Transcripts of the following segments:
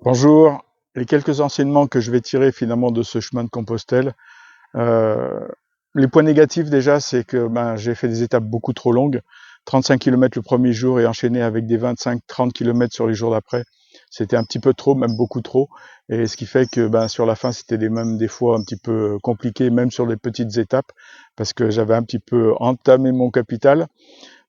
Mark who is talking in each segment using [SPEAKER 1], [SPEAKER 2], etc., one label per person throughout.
[SPEAKER 1] Bonjour, les quelques enseignements que je vais tirer finalement de ce chemin de Compostelle. Euh, les points négatifs déjà, c'est que j'ai fait des étapes beaucoup trop longues, 35 km le premier jour et enchaîné avec des 25-30 km sur les jours d'après. C'était un petit peu trop, même beaucoup trop, et ce qui fait que sur la fin, c'était même des fois un petit peu compliqué, même sur les petites étapes, parce que j'avais un petit peu entamé mon capital.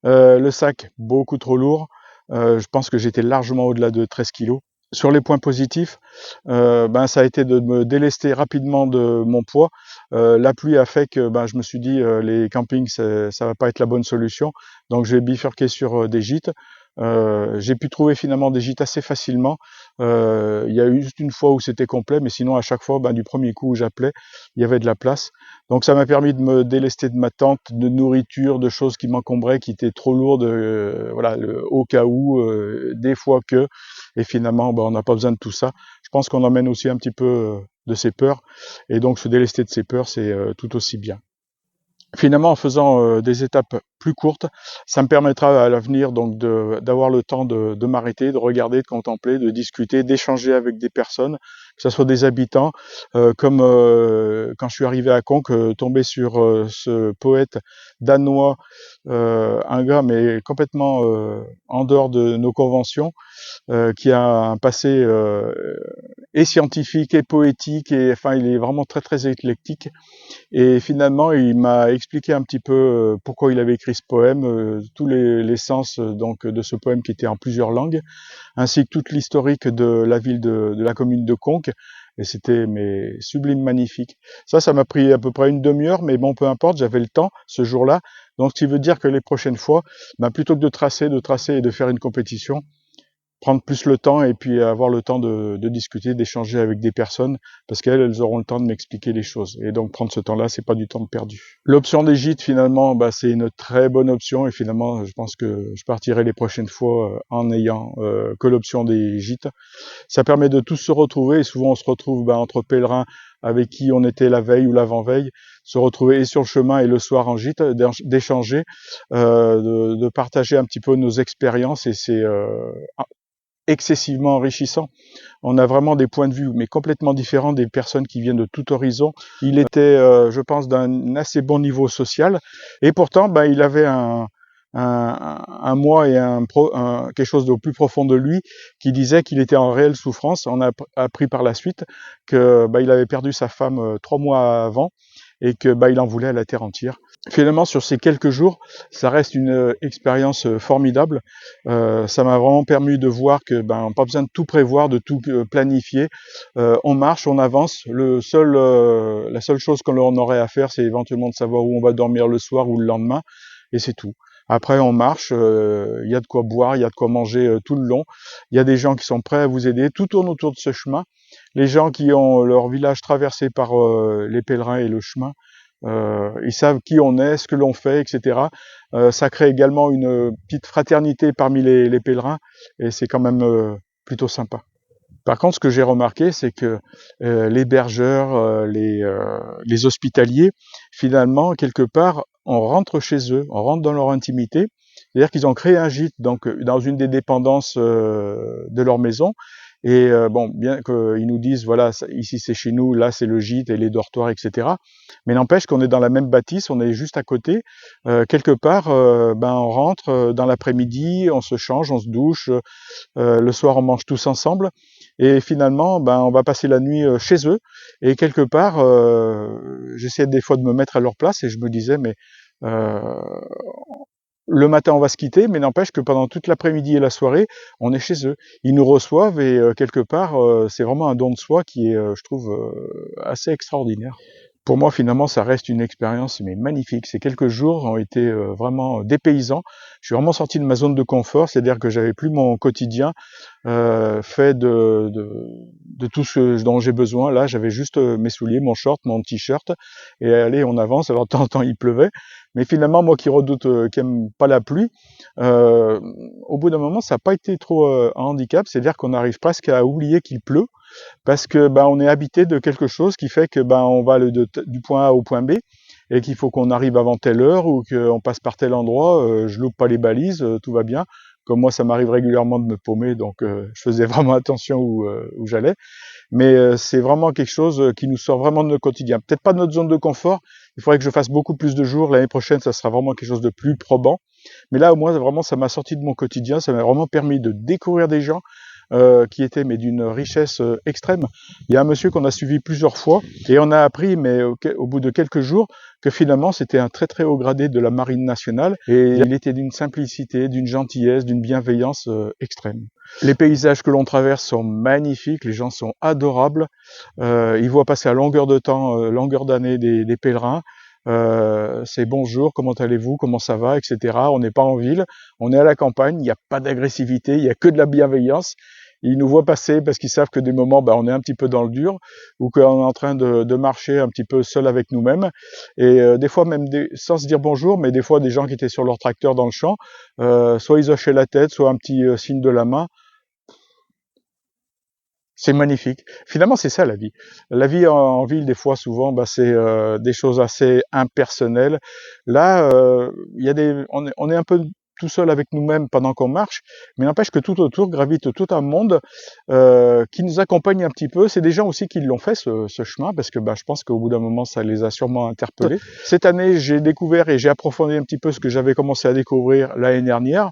[SPEAKER 1] Le sac, beaucoup trop lourd. Je pense que j'étais largement au-delà de 13 kilos. Sur les points positifs, ça a été de me délester rapidement de mon poids. La pluie a fait que je me suis dit les campings ça va pas être la bonne solution, donc j'ai bifurqué sur des gîtes. J'ai pu trouver finalement des gîtes assez facilement. Il y a eu juste une fois où c'était complet, mais sinon à chaque fois, du premier coup où j'appelais, il y avait de la place. Donc ça m'a permis de me délester de ma tente, de nourriture, de choses qui m'encombraient, qui étaient trop lourdes, voilà, au cas où, des fois que, et finalement, on n'a pas besoin de tout ça. Je pense qu'on emmène aussi un petit peu de ses peurs, et donc se délester de ses peurs, c'est tout aussi bien. Finalement, en faisant des étapes plus courtes, ça me permettra à l'avenir donc d'avoir le temps de m'arrêter, de regarder, de contempler, de discuter, d'échanger avec des personnes, que ce soit des habitants, comme quand je suis arrivé à Conques, tomber sur ce poète danois, un gars mais complètement en dehors de nos conventions, qui a un passé et scientifique et poétique, et enfin il est vraiment très très éclectique. Et finalement, il m'a expliqué un petit peu pourquoi il avait écrit ce poème, tous les sens donc de ce poème qui était en plusieurs langues, ainsi que toute l'historique de la ville de la commune de Conques. Et c'était mais sublime, magnifique. Ça m'a pris à peu près une demi-heure, mais bon, peu importe, j'avais le temps ce jour-là. Donc, ce qui veut dire que les prochaines fois, plutôt que de tracer et de faire une compétition, prendre plus le temps et puis avoir le temps de discuter, d'échanger avec des personnes, parce qu'elles auront le temps de m'expliquer les choses. Et donc prendre ce temps-là, c'est pas du temps perdu. L'option des gîtes, finalement, c'est une très bonne option, et finalement, je pense que je partirai les prochaines fois en ayant que l'option des gîtes. Ça permet de tous se retrouver, et souvent on se retrouve entre pèlerins avec qui on était la veille ou l'avant-veille, se retrouver et sur le chemin et le soir en gîte, d'échanger, de partager un petit peu nos expériences, et c'est excessivement enrichissant. On a vraiment des points de vue mais complètement différents des personnes qui viennent de tout horizon. Il était, je pense, d'un assez bon niveau social, et pourtant, il avait un moi et quelque chose de plus profond de lui qui disait qu'il était en réelle souffrance. On a appris par la suite que il avait perdu sa femme 3 mois avant, et que il en voulait à la terre entière. Finalement, sur ces quelques jours, ça reste une expérience formidable. Ça m'a vraiment permis de voir que pas besoin de tout prévoir, de tout planifier. On marche, on avance. La seule chose qu'on aurait à faire, c'est éventuellement de savoir où on va dormir le soir ou le lendemain, et c'est tout. Après, on marche, il y a de quoi boire, il y a de quoi manger tout le long. Il y a des gens qui sont prêts à vous aider. Tout tourne autour de ce chemin. Les gens qui ont leur village traversé par les pèlerins et le chemin, ils savent qui on est, ce que l'on fait, etc. Ça crée également une petite fraternité parmi les pèlerins, et c'est quand même plutôt sympa. Par contre, ce que j'ai remarqué, c'est que les bergeurs, les hospitaliers, finalement, quelque part, on rentre chez eux, on rentre dans leur intimité. C'est-à-dire qu'ils ont créé un gîte donc dans une des dépendances de leur maison. Et bien qu'ils nous disent, voilà, ici c'est chez nous, là c'est le gîte et les dortoirs, etc. Mais n'empêche qu'on est dans la même bâtisse, on est juste à côté. Quelque part, on rentre dans l'après-midi, on se change, on se douche. Le soir, on mange tous ensemble. Et finalement, on va passer la nuit chez eux. Et quelque part, j'essayais des fois de me mettre à leur place, et je me disais, mais euh, le matin, on va se quitter, mais n'empêche que pendant toute l'après-midi et la soirée, on est chez eux. Ils nous reçoivent, et quelque part, c'est vraiment un don de soi qui est, je trouve, assez extraordinaire. Pour moi, finalement, ça reste une expérience mais magnifique. Ces quelques jours ont été vraiment dépaysants. Je suis vraiment sorti de ma zone de confort, c'est-à-dire que j'avais plus mon quotidien fait de tout ce dont j'ai besoin. Là, j'avais juste mes souliers, mon short, mon t-shirt, et allez, on avance. Alors, de temps en temps, il pleuvait, mais finalement, moi qui redoute, qui aime pas la pluie, au bout d'un moment, ça n'a pas été trop un handicap. C'est-à-dire qu'on arrive presque à oublier qu'il pleut, parce que on est habité de quelque chose qui fait que on va du point A au point B, et qu'il faut qu'on arrive avant telle heure, ou qu'on passe par tel endroit, je loupe pas les balises, tout va bien. Comme moi, ça m'arrive régulièrement de me paumer, donc je faisais vraiment attention où j'allais. Mais c'est vraiment quelque chose qui nous sort vraiment de notre quotidien. Peut-être pas de notre zone de confort. Il faudrait que je fasse beaucoup plus de jours. L'année prochaine, ça sera vraiment quelque chose de plus probant. Mais là, au moins, vraiment, ça m'a sorti de mon quotidien. Ça m'a vraiment permis de découvrir des gens qui étaient mais d'une richesse extrême. Il y a un monsieur qu'on a suivi plusieurs fois et on a appris, mais au bout de quelques jours, que finalement c'était un très très haut gradé de la marine nationale et il était d'une simplicité, d'une gentillesse, d'une bienveillance extrême. Les paysages que l'on traverse sont magnifiques, les gens sont adorables, ils voient passer à longueur de temps, longueur d'année des pèlerins. C'est bonjour, comment allez-vous, comment ça va, etc. On n'est pas en ville, on est à la campagne, il n'y a pas d'agressivité, il n'y a que de la bienveillance. Ils nous voient passer parce qu'ils savent que des moments, on est un petit peu dans le dur ou qu'on est en train de marcher un petit peu seul avec nous-mêmes. Et des fois même sans se dire bonjour, mais des fois des gens qui étaient sur leur tracteur dans le champ, soit ils hochaient la tête, soit un petit signe de la main. C'est magnifique. Finalement, c'est ça la vie. La vie en ville, des fois, souvent, c'est des choses assez impersonnelles. Là, on est un peu tout seul avec nous-mêmes pendant qu'on marche, mais n'empêche que tout autour gravite tout un monde qui nous accompagne un petit peu. C'est des gens aussi qui l'ont fait ce chemin, parce que je pense qu'au bout d'un moment, ça les a sûrement interpellés. Cette année, j'ai découvert et j'ai approfondi un petit peu ce que j'avais commencé à découvrir l'année dernière.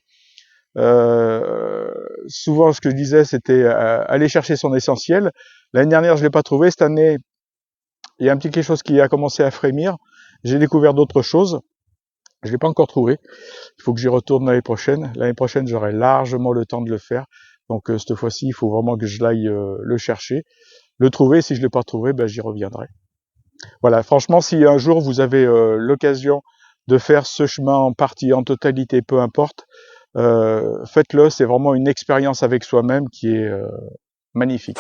[SPEAKER 1] Souvent, ce que je disais, c'était aller chercher son essentiel. L'année dernière, je l'ai pas trouvé. Cette année, il y a un petit quelque chose qui a commencé à frémir. J'ai découvert d'autres choses. Je l'ai pas encore trouvé. Il faut que j'y retourne l'année prochaine. L'année prochaine, j'aurai largement le temps de le faire. Donc, cette fois-ci, il faut vraiment que je l'aille le chercher, le trouver. Si je l'ai pas trouvé, j'y reviendrai. Voilà. Franchement, si un jour vous avez l'occasion de faire ce chemin en partie, en totalité, peu importe, faites-le, c'est vraiment une expérience avec soi-même qui est magnifique.